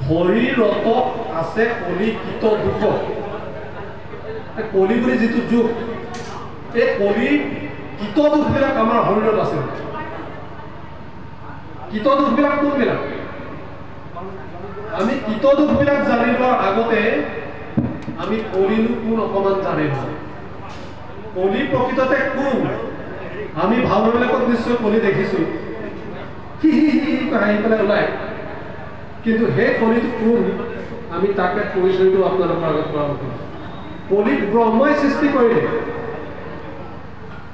শৰীৰত আছে কলিকিত দুখ কলি বুলি যিটো যুগ এই কলি কিত দুখবিলাক আমাৰ শৰীৰত আছে কিত দুখবিলাক কোনবিলাক আমি কিত দুখবিলাক জানিবৰ আগতে আমি কলিনো কোন অকমান জানিব কলি প্ৰকৃততে কোন আমি ভাওনাবিলাকত নিশ্চয় কলি দেখিছোঁ হাঁহি পেলাই ওলাই কিন্তু সেই কলিটো কোন আমি তাকে পৰিচয়টো আপোনালোকৰ আগত কৰাব কলি ব্ৰহ্মাই সৃষ্টি কৰিলে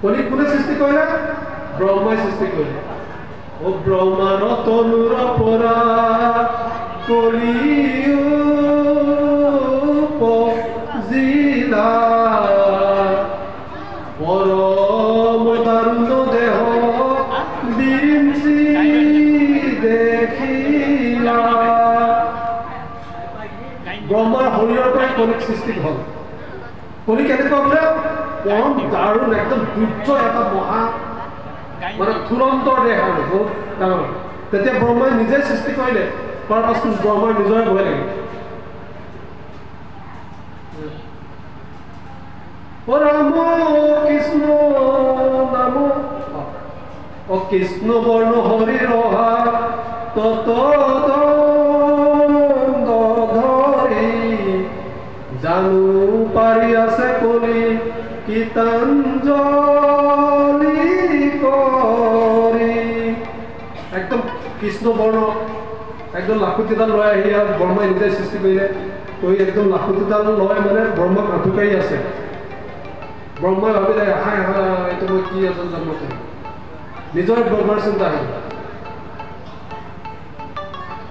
কলি কোনে সৃষ্টি কৰিলে ব্ৰহ্মাই সৃষ্টি কৰিলে ও ব্ৰহ্মাৰ তনুৰ পৰা কলি উপজিলা পৰম দাৰুণ দেহ বিৰিঞ্চি দেখিলা ব্ৰহ্মাৰ শৰীৰৰ পৰাই কলিক সৃষ্টি হ'ল কলি কেনেকুৱা বোলে পৰম দাৰুণ একদম দুৰ্য এটা মহা মানে তুৰন্তৰ দেহ আৰু বহুত ডাঙৰ তেতিয়া ব্ৰহ্মাই নিজে সৃষ্টি কৰিলে কৰাৰ পাছত ব্ৰহ্মাৰ নিজৰে ভয় লাগে ৰাম কৃষ্ণ নাম অ কৃষ্ণ বৰ্ণ হৰি ৰহা তত ধৰি জানো পাৰি আছে কলি গীতাঞ্জলি কৰি একদম কৃষ্ণ বৰ্ণ একদম লাখুটিডাল লৈ আহি আৰু ব্ৰহ্মাই নিজে সৃষ্টি কৰিলে কৰি একদম লাখুটিডাল লৈ মানে ব্ৰহ্মাক আঁঠুকাৰি আছে ব্ৰহ্মাই ভাবিলে হাই এইটো মই কি এজন জন্ম কৰিম নিজৰ ব্ৰহ্মাৰ চিন্তা আহিল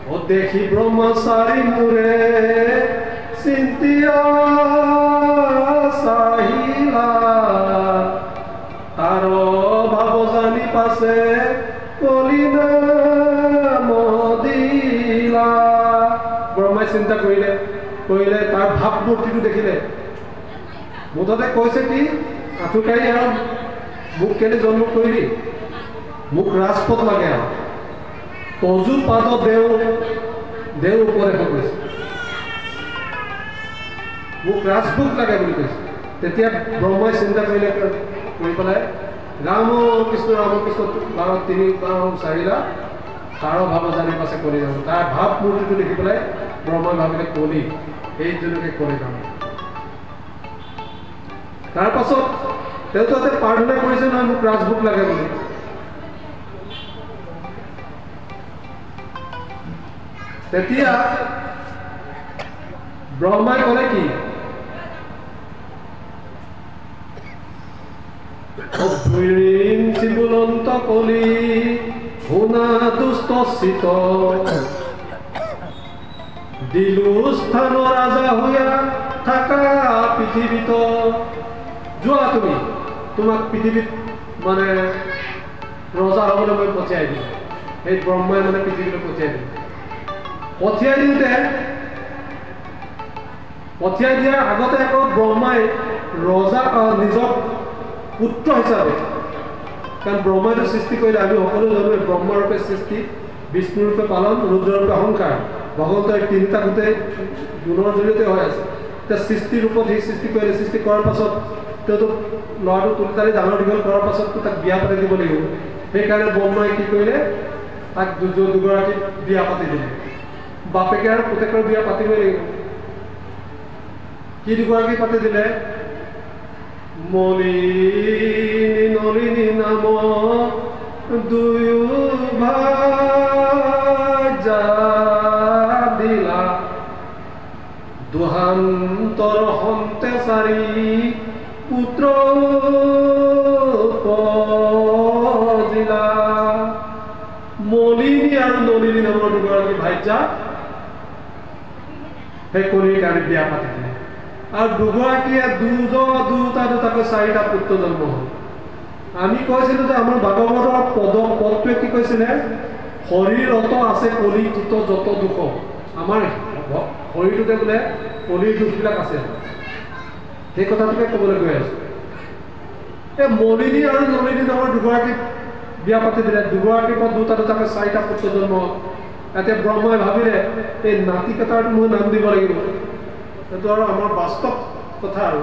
ও দেখি ব্ৰহ্মচাৰী মোৰে চিন্তিয়া চাহিলা তাৰ ভাৱ জানি পাছে কলি নাম দিলা ব্ৰহ্মাই চিন্তা কৰিলে তাৰ ভাৱ মূৰ্তিটো দেখিলে মুঠতে কৈছে কি আঁঠুকাৰি আৰু মোক কেনে জন্ম কৰিলি মোক ৰাজপথ লাগে আৰু তজু পাদ দেও উপদেশ কৈছে মোক ৰাজভোগ লাগে বুলি কৈছে তেতিয়া ব্ৰহ্মাই চিন্তা কৰিলে কৰি পেলাই ৰাম কৃষ্ণ 12 চাৰিলা তাৰ ভাৱ জানি পাছে কৰি যাম তাৰ ভাৱ মূৰ্তিটো দেখি পেলাই ব্ৰহ্মাই ভাবিলে কলি এইজনকে কৰি যাম তাৰ পাছত তেওঁ তাতে প্ৰাৰ্থনা কৰিছে নহয় মোক ৰাজভোগ লাগে বুলি তেতিয়া ব্ৰহ্মাই ক'লে কি বুলন্ত কলি শুনা দুষ্ট চিত দিলো স্থান ৰাজা হৈয়া থাকা পৃথিৱীত যোৱা তুমি তোমাক পৃথিৱীত মানে ৰজা হ'বলৈ মই পঠিয়াই দিম সেই ব্ৰহ্মাই মানে পৃথিৱীলৈ পঠিয়াই দিম পঠিয়াই দিয়াৰ আগতে আকৌ ব্ৰহ্মাই ৰজা নিজক পুত্ৰ হিচাপে কাৰণ ব্ৰহ্মাইটো সৃষ্টি কৰিলে আমি সকলো জানো ব্ৰহ্মাৰূপে সৃষ্টি বিষ্ণুৰূপে পালন ৰুদ্ৰৰূপে অহংকাৰ ভগৱন্তৰ তিনিটা গোটেই গুণৰ জৰিয়তে হৈ আছে এতিয়া সৃষ্টিৰ ৰূপত সি সৃষ্টি কৰিলে সৃষ্টি কৰাৰ পাছত তেওঁতো ল'ৰাটো তুলি তালি ডাঙৰ দীঘল কৰাৰ পাছততো তাক বিয়া পাতি দিব লাগিব সেইকাৰণে ব্ৰহ্মাই কি কৰিলে তাক দুগৰাকী বিয়া পাতি দিলে বাপেকে আৰু পুতেকৰ বিয়া পাতিবই লাগিব কি দুগৰাকী পাতি দিলে মলিনী নলিনী নাম দুয়ো ভাজা দিলা দুহান্তৰ সন্তে চাৰি পুত্ৰ উপজিলা মলিনী আৰু নলিনী নামৰ দুগৰাকী ভাইজা সেই কলিৰ কাৰণে বিয়া পাতি দিলে আৰু দুগৰাকীয়ে দুটাকৈ চাৰিটা পুত্ৰ জন্ম হ'ল আমি কৈছিলো যে আমাৰ ভাগৱতৰ পদটোৱে কি কৈছিলে শৰীৰত আছে কলিকিত যত দুখ আমাৰ শৰীৰটোতে বোলে কলিৰ দুখবিলাক আছে সেই কথাটোকে ক'বলৈ গৈ আছো এই মলিনী আৰু নলিনী নামৰ দুগৰাকী বিয়া পাতি দিলে। দুগৰাকীৰ পৰা দুটা দুটাকৈ 4টা পুত্ৰ জন্ম হ'ল। এতিয়া ব্ৰহ্মাই ভাবিলে এই নাতিকেইটাৰ মই নাম দিব লাগিব। সেইটো আৰু আমাৰ বাস্তৱ কথা আৰু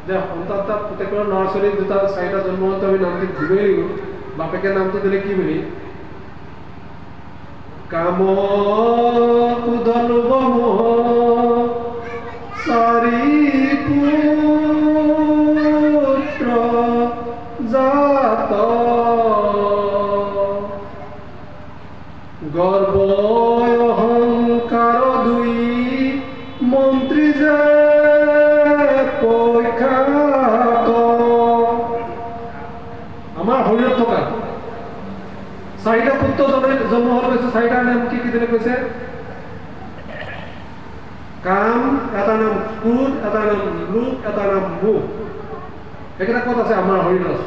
যে সন্তান এটা পুতেকৰ ল'ৰা ছোৱালী 2-4টা জন্ম হওঁতে আমি নামটো দিবই লাগিব। বাপেকে নামটো দিলে কি বুলি? কাম কুদল বমোহ 4 পুত্ৰ জাত গৰ্ব অহংকাৰ 2 মন্ত্ৰী যে পৈখাত। আমাৰ শৰীৰত থকা 4টা পুত্ৰ জন্ম হোৱাৰ কৈছে। 4টাৰ নাম কি দিলে কৈছে? কাম, এটা নাম ক্ৰোধ, এটা নাম লোভ, এটা নাম মোহ। এইকেইটা ক'ত আছে? আমাৰ শৰীৰত আছে।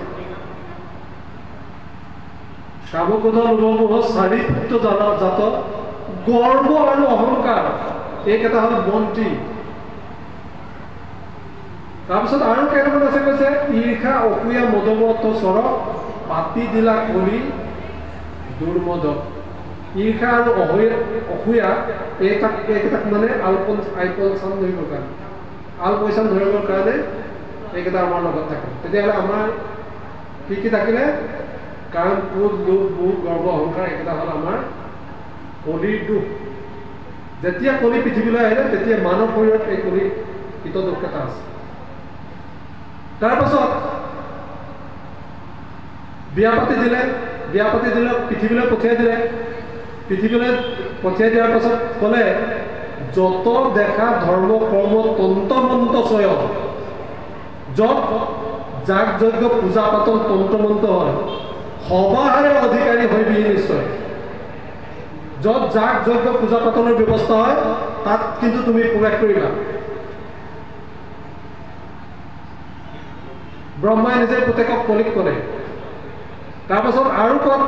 কাম ক্ৰোধ লোভ মোহ 4 পুত্ৰ জাত গৰ্ব আৰু অহংকাৰ, এইকেইটা হ'ল মন্ত্ৰী। তাৰপিছত আৰু কেইটামান আছে কৈছে? ঈৰ্ষা অসূয়া মদমত চৰ পাতি দিলা কলি দুৰ্মদক। ঈৰ্ষা আৰু অসূয়া এইকেইটাক মানে আলপৈচান ধৰিবৰ কাৰণে, আলপৈচান ধৰিবৰ কাৰণে এইকেইটা আমাৰ লগত থাকে। তেতিয়াহ'লে আমাৰ কি কি থাকিলে? কাম ক্ৰোধ লোভ মোহ গৰ্ব অহংকাৰ, এইকেইটা হ'ল আমাৰ কলিৰ দুখ। যেতিয়া কলি পৃথিৱীলৈ আহিলে তেতিয়া মানৱ শৰীৰত এই কলিৰ দুখকেইটা আছে। তাৰপাছত বিয়া পাতি দিলে, পৃথিৱীলৈ পঠিয়াই দিলে। পৃথিৱীলৈ পঠিয়াই দিয়াৰ পাছত ক'লে যত দেখা ধৰ্ম কৰ্ম তন্ত্ৰ মন্ত্ৰ চয়, য'ত যাগ যজ্ঞ পূজা পাতল তন্ত্ৰ মন্ত্ৰ হয় সবাহাৰে অধিকাৰী হবি নিশ্চয়। য'ত যাগ যজ্ঞ পূজা পাতলৰ ব্যৱস্থা হয় তাত কিন্তু তুমি প্ৰৱেশ কৰিবা। ব্ৰহ্মাই নিজে পুতেকক কলিক ক'লে। তাৰপাছত আৰু ক'ত?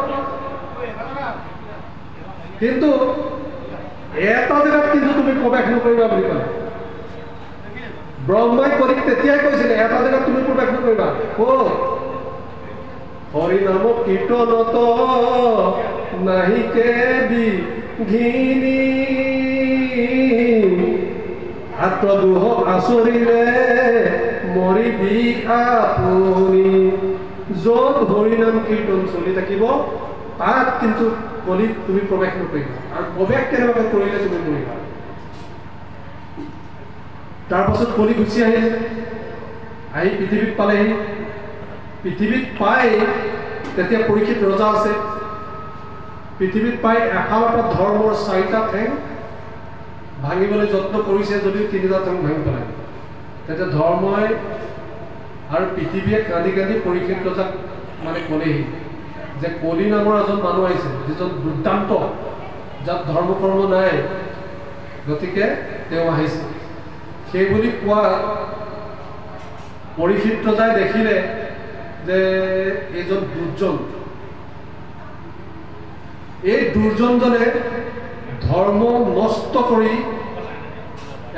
কিন্তু এটা জেগাত কিন্তু তুমি প্ৰৱেশ নকৰিবা বুলি ক'লে। ব্ৰহ্মাই কলিক তেতিয়াই কৈছিলে এটা জেগাত তুমি প্ৰৱেশ নকৰিবা। ক'ত? হৰি নাম কীৰ্তনত নাহিকে বিঘিনি আত্মদোহ আচৰিলে মৰিবি আপুনি। য'ত হৰিনাম কীৰ্তন চলি থাকিব তাত কিন্তু কলিত তুমি প্ৰৱেশ নকৰিবা। আৰু প্ৰৱেশ কেনেবাকৈ কৰিলে তুমি মৰিবা। তাৰপাছত কলি গুচি আহিল, আহি পৃথিৱীত পালেহি। পৃথিৱীত পাই তেতিয়া পৰীক্ষিত ৰজা আছে। পৃথিৱীত পাই এফালৰ পৰা ধৰ্মৰ 4টা ঠেং ভাঙিবলৈ যত্ন কৰিছে যদিও 3টা ঠেং ভাঙি পেলাই। তেতিয়া ধৰ্মই আৰু পৃথিৱীয়ে কান্দি কান্দি পৰীক্ষিত ৰজাক মানে ক'লেহি যে কলি নামৰ এজন মানুহ আহিছে, যিজন দুৰ্দান্ত, যাত ধৰ্ম কৰ্ম নাই, গতিকে তেওঁ আহিছে। সেই বুলি কোৱা পৰীক্ষিত ৰজাই দেখিলে যে এইজন দুৰ্জন, এই দুৰ্জনজনে ধৰ্ম নষ্ট কৰি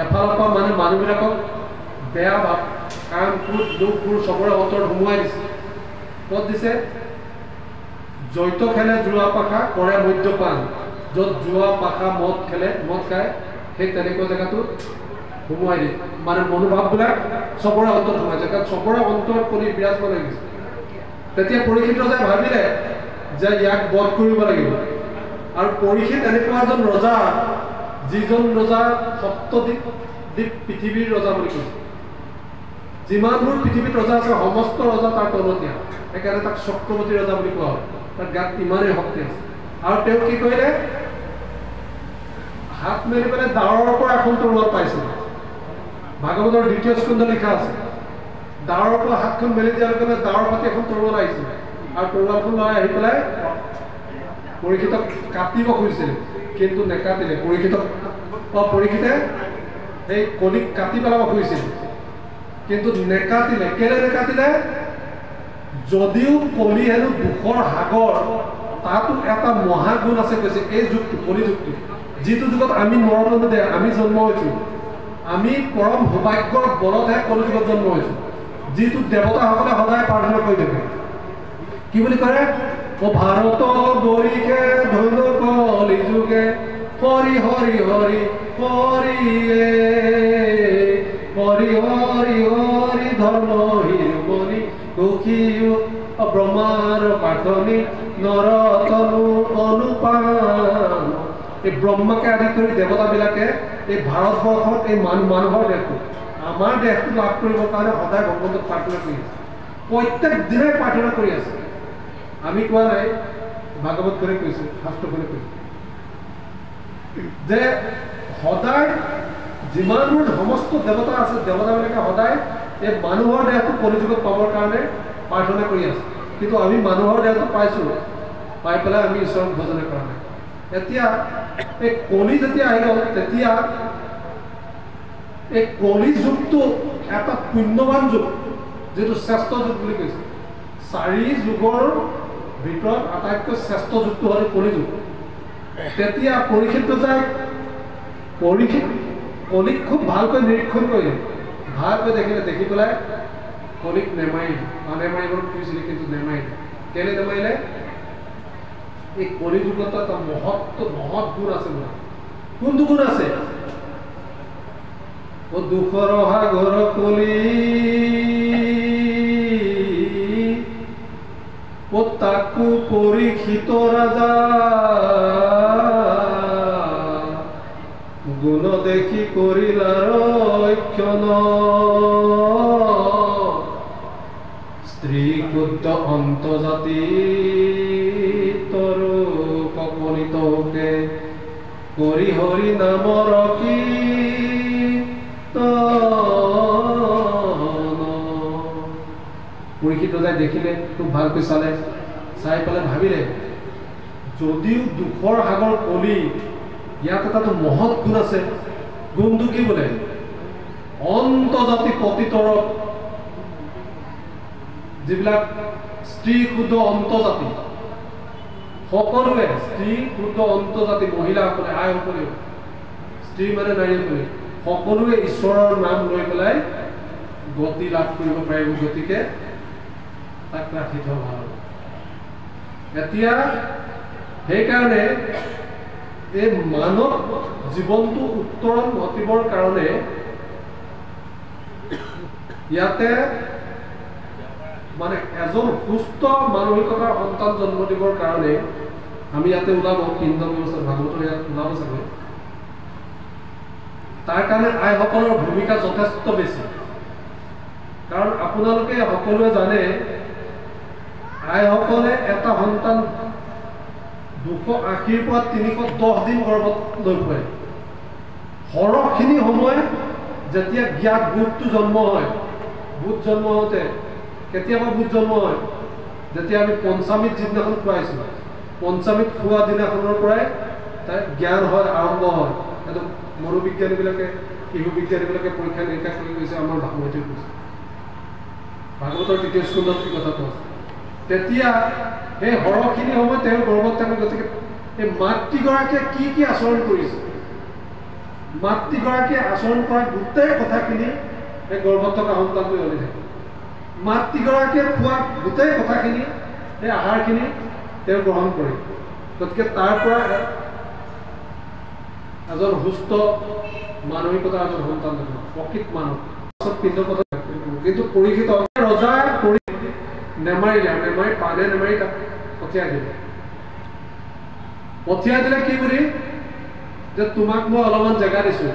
এফালৰ পৰা মানে মানুহবিলাকক বেয়া ভাৱ, কাম ক্ৰোধ লোভবোৰ চবৰে অন্তৰত সোমোৱাই দিছে। ক'ত দিছে? জৈত খেলে জোৱা পাখা কৰে মদ্যপান, য'ত জোৱা পাখা মদ খেলে, মদ খায়, সেই তেনেকুৱা জেগাটো সোমোৱাই দিয়ে। মানে মনোভাৱবিলাক চবৰে অন্তৰত সোমাইছে, কাৰণ চবৰে অন্তৰত কৰি বিৰাজমান হৈ গৈছে। তেতিয়া পৰীক্ষিত ৰজাই ভাবিলে যে ইয়াক বধ কৰিব লাগিব। আৰু পৰীক্ষিত এনেকুৱা এজন ৰজা, যিজন ৰজা সপ্তদ্বীপ পৃথিৱীৰ ৰজা বুলি কৈছে। যিমানবোৰ পৃথিৱীত ৰজা আছে সমস্ত ৰজা তাৰ তলতীয়া, সেইকাৰণে তাক চক্ৰৱৰ্তী ৰজা বুলি কোৱা হয়। তাৰ গাত ইমানেই শক্তি আছে। আৰু তেওঁ কি কৰিলে? হাত মেলি পেলাই ডাৱৰৰ পৰা এখন তৰোৱাল পাইছিল। ভাগৱতৰ 2য় স্কন্ধ লিখা আছে। ডাৱৰৰ পৰা হাতখন মেলি দিয়াৰ লগে লগে ডাৱৰ পাতি এখন তৰোৱাল আহিছিল। আৰু তৰোৱালখন লৈ আহি পেলাই পৰীক্ষিতক কাটিব খুজিছিল, কিন্তু নেকাটিলে। পৰীক্ষিতে সেই কলিক কাটি পেলাব খুজিছিল, কিন্তু নেকাটিলে। কেলে নেকাটিলে? যদিও কলি হেনো দুখৰ সাগৰ, তাতো এটা মহাগুণ আছে কৈছে। এই যুগটো, কলি যুগটো, যিটো যুগত আমি আমি জন্ম হৈছোঁ, আমি পৰম সৌভাগ্যৰ বলতহে কলি যুগত জন্ম হৈছোঁ। যিটো দেৱতাসকলে সদায় প্ৰাৰ্থনা কৰি থাকে কি বুলি কৰে ও ভাৰত গৰিকে ধন কলি যুগে হৰি হৰি হৰি হৰিয়ে হৰি হৰি হৰি ধৰ্ম হিৰমণি দুখী ব্ৰহ্মাৰ পাঠনি নৰতনু অনুপান এই ব্ৰহ্মাকে আদি কৰি দেৱতাবিলাকে এই ভাৰতবৰ্ষত এই মানুহৰ দেশটো আমাৰ দেশটো লাভ কৰিবৰ কাৰণে সদায় ভগৱন্তক প্ৰাৰ্থনা কৰি আছে প্ৰত্যেক দিনাই প্ৰাৰ্থনা কৰি আছে আমি কোৱা নাই ভাগৱতখনে কৈছে শাস্ত্ৰখনে কৈছে যে সদায় যিমানবোৰ সমস্ত দেৱতা আছে দেৱতাবিলাকে সদায় এই মানুহৰ দেহটো কলিযুগত পাবৰ কাৰণে প্ৰাৰ্থনা কৰি আছে কিন্তু আমি মানুহৰ দেহটো পাইছোঁ পাই পেলাই আমি ঈশ্বৰক ভজনা কৰা নাই এতিয়া এই কলি যেতিয়া আহি গ'ল তেতিয়া এই কলি যুগটো এটা পুণ্যৱান যুগ যিটো শ্ৰেষ্ঠ যুগ বুলি কৈছে 4 যুগৰ ভিতৰত আটাইতকৈ শ্ৰেষ্ঠ যুগটো হ'ল কলি যুগ তেতিয়া পৰীক্ষিত যায় কলিক খুব ভালকৈ নিৰীক্ষণ কৰিলে ভালকৈ দেখি পেলাই কলিক নেমাৰিব খুজিছিলে কিন্তু নেমাৰিলে কেলে নেমাৰিলে এই কলি যুগত এটা মহৎ গুণ আছে বোলে কোনটো গুণ আছে ও দুখৰ সাগৰ কলি ও তাকো পৰীক্ষিত ৰাজা গুণ দেখি কৰিলা ৰক্ষণ স্ত্ৰী ক্ষুদ্ৰ অন্তজাতি তৰু কপনিতকে কৰি হৰি নামৰ পৰীক্ষিত যাই দেখিলে খুব ভালকৈ চালে চাই পেলাই ভাবিলে যদিও দুখৰ সাগৰ কলি ইয়াত এটা মহৎ গুণ আছে গুণটো কি বোলে অন্তজাতি পতিতৰ যিবিলাক স্ত্ৰী ক্ষুদ্ৰ অন্তজাতি সকলোৱে স্ত্ৰী ক্ষুদ্ৰ অন্তজাতি মহিলাসকলে আইসকলে স্ত্ৰী মানে নাৰীসকলে সকলোৱে ঈশ্বৰৰ নাম লৈ পেলাই গতি লাভ কৰিব পাৰিব গতিকে তাক ৰাখি থোৱা ভাল এতিয়া সেইকাৰণে এই মানৱ জীৱনটো উত্তৰণ ঘটিবৰ কাৰণে ইয়াতে মানে এজন সুস্থ মানসিকতাৰ সন্তান জন্ম দিবৰ কাৰণে আমি ইয়াতে ওলাব পিণ্ডন ব্যৱস্থা ভাগৱতৰ ইয়াত ওলাব চাগৈ তাৰ কাৰণে আইসকলৰ ভূমিকা যথেষ্ট বেছি কাৰণ আপোনালোকে সকলোৱে জানে আইসকলে এটা সন্তান 280 পৰা 310 দিন গৰ্ভত লৈ ফুৰে সৰহখিনি সময় যেতিয়া জ্ঞাত বুধটো জন্ম হয় বুধ জন্ম হওঁতে কেতিয়াবা বুধ জন্ম হয় যেতিয়া আমি পঞ্চামীত যিদিনাখন খুৱাইছোঁ পঞ্চামীত খোৱা দিনাখনৰ পৰাই তাৰ জ্ঞান হয় আৰম্ভ হয় এইটো মনোবিজ্ঞানীবিলাকে শিশু বিজ্ঞানীবিলাকে পৰীক্ষা নিৰীক্ষা কৰি গৈছে আমাৰ ভাগৱতীৰ কৈছে ভাগৱতৰ 2য় স্কন্ধত কি কথাটো আছে তেতিয়া সেই সৰহখিনি সময় তেওঁৰ গৰ্ভত থাকে গতিকে এই মাতৃগৰাকীয়ে কি আচৰণ কৰিছে মাতৃগৰাকীয়ে আচৰণ কৰা গোটেই কথাখিনি এই গৰ্ভত থকা সন্তানটোৱে ওলাই থাকে মাতৃগৰাকীয়ে খোৱা গোটেই কথাখিনি সেই আহাৰখিনি তেওঁ গ্ৰহণ কৰে গতিকে তাৰ পৰা এজন সুস্থ মানসিকতা এজন সন্তান প্ৰকৃত মানৱ পিণ্ড কথা কিন্তু পৰীক্ষিত ৰজাই নেমাৰি পানে নেমাৰি তাক পঠিয়াই দিলে কি বুলি যে তোমাক মই অলপমান জেগা দিছোঁ